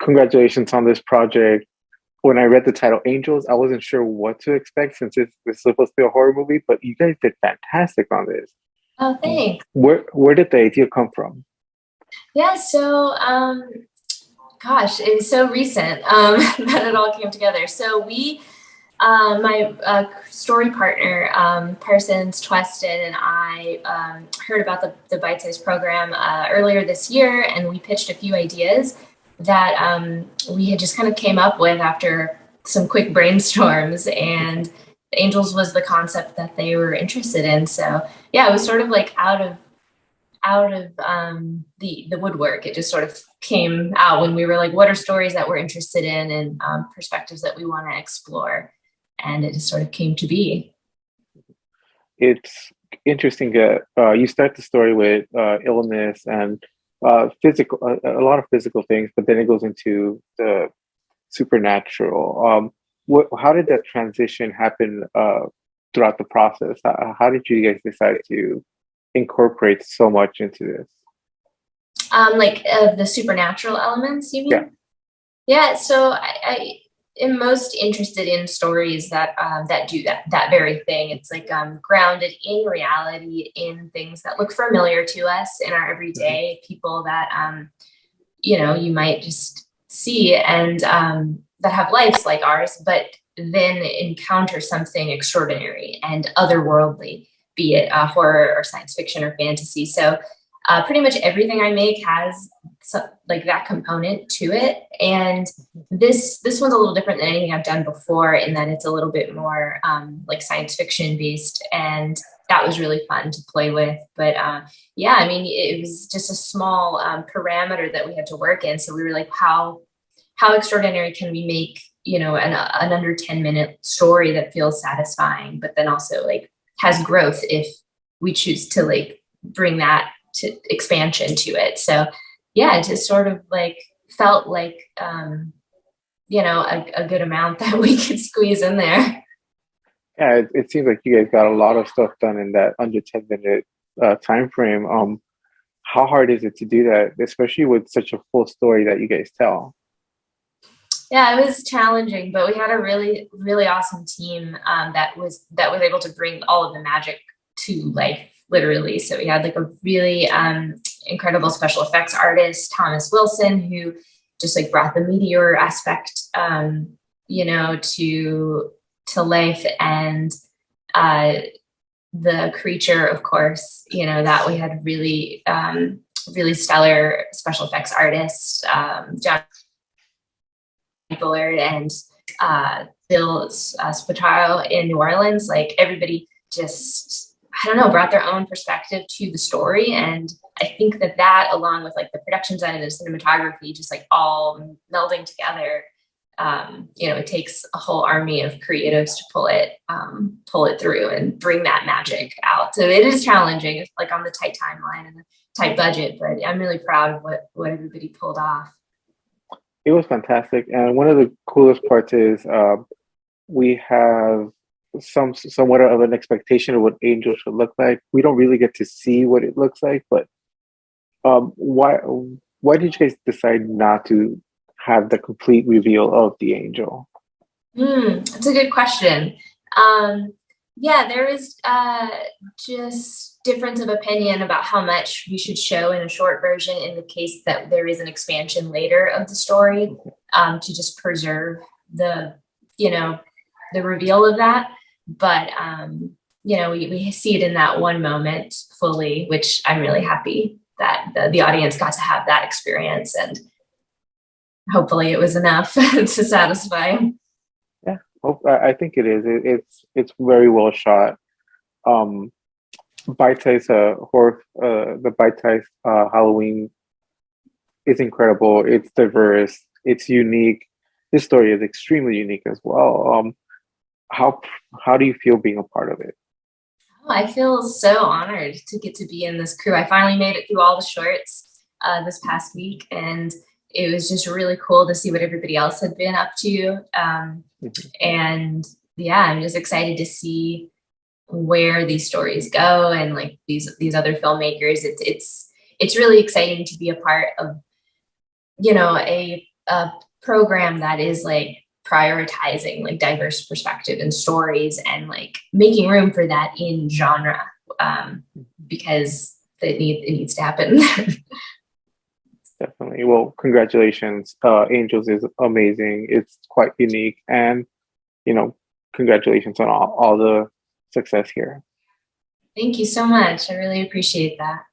congratulations on this project. When I read the title Angels, I wasn't sure what to expect since it's supposed to be a horror movie, but you guys did fantastic on this. Oh, thanks. Where did the idea come from? Yeah, so gosh, it was so recent that it all came together. So my story partner, Parsons Tweston, and I heard about the Bite Size program earlier this year, and we pitched a few ideas that we had just kind of came up with after some quick brainstorms, and Angels was the concept that they were interested in. So yeah, it was sort of like out of the woodwork. It just sort of came out when we were like, what are stories that we're interested in and perspectives that we want to explore? And it just sort of came to be. It's interesting. You start the story with illness and physical, a lot of physical things, but then it goes into the supernatural. How did that transition happen throughout the process? How did you guys decide to incorporate so much into this? Like the supernatural elements, you mean? Yeah. Yeah. So I am most interested in stories that that do that very thing. It's like grounded in reality, in things that look familiar to us in our everyday, people that you might just see and that have lives like ours, but then encounter something extraordinary and otherworldly, be it horror or science fiction or fantasy. So pretty much everything I make has like that component to it. And this one's a little different than anything I've done before in that it's a little bit more like science fiction based, and that was really fun to play with. But yeah, I mean, it was just a small parameter that we had to work in. So we were like, how extraordinary can we make, an under 10-minute story that feels satisfying, but then also like has growth if we choose to like bring that to expansion to it. So yeah, it just sort of like felt like a good amount that we could squeeze in there. Yeah, it seems like you guys got a lot of stuff done in that under 10-minute time frame. How hard is it to do that, especially with such a full story that you guys tell? Yeah, it was challenging, but we had a really, really awesome team that was able to bring all of the magic to life, literally. So we had like a really incredible special effects artist, Thomas Wilson, who just like brought the meteor aspect, to life, and the creature, of course, that we had really, really stellar special effects artists, John Bullard and Bill Spataro in New Orleans. Like everybody just, I don't know, brought their own perspective to the story. And I think that along with like the production design and the cinematography, just like all melding together, it takes a whole army of creatives to pull it through and bring that magic out. So it is challenging. It's like on the tight timeline and the tight budget, but I'm really proud of what everybody pulled off. It was fantastic, and one of the coolest parts is we have somewhat of an expectation of what Angel should look like. We don't really get to see what it looks like, but why did you guys decide not to have the complete reveal of the angel? That's a good question. Yeah, there is just difference of opinion about how much we should show in a short version in the case that there is an expansion later of the story, to just preserve the reveal of that. But, we see it in that one moment fully, which I'm really happy that the audience got to have that experience, and hopefully it was enough to satisfy. Yeah, I think it is. It's very well shot. Bite Size horror, the Bite Size Halloween is incredible. It's diverse. It's unique. This story is extremely unique as well. How do you feel being a part of it? Oh, I feel so honored to get to be in this crew. I finally made it through all the shorts this past week, and it was just really cool to see what everybody else had been up to. And yeah, I'm just excited to see where these stories go, and like these other filmmakers. It's really exciting to be a part of, a a program that is like prioritizing like diverse perspective and stories and like making room for that in genre, because it needs to happen. Definitely. Well, congratulations. Angels is amazing. It's quite unique, and congratulations on all the success here. Thank you so much. I really appreciate that.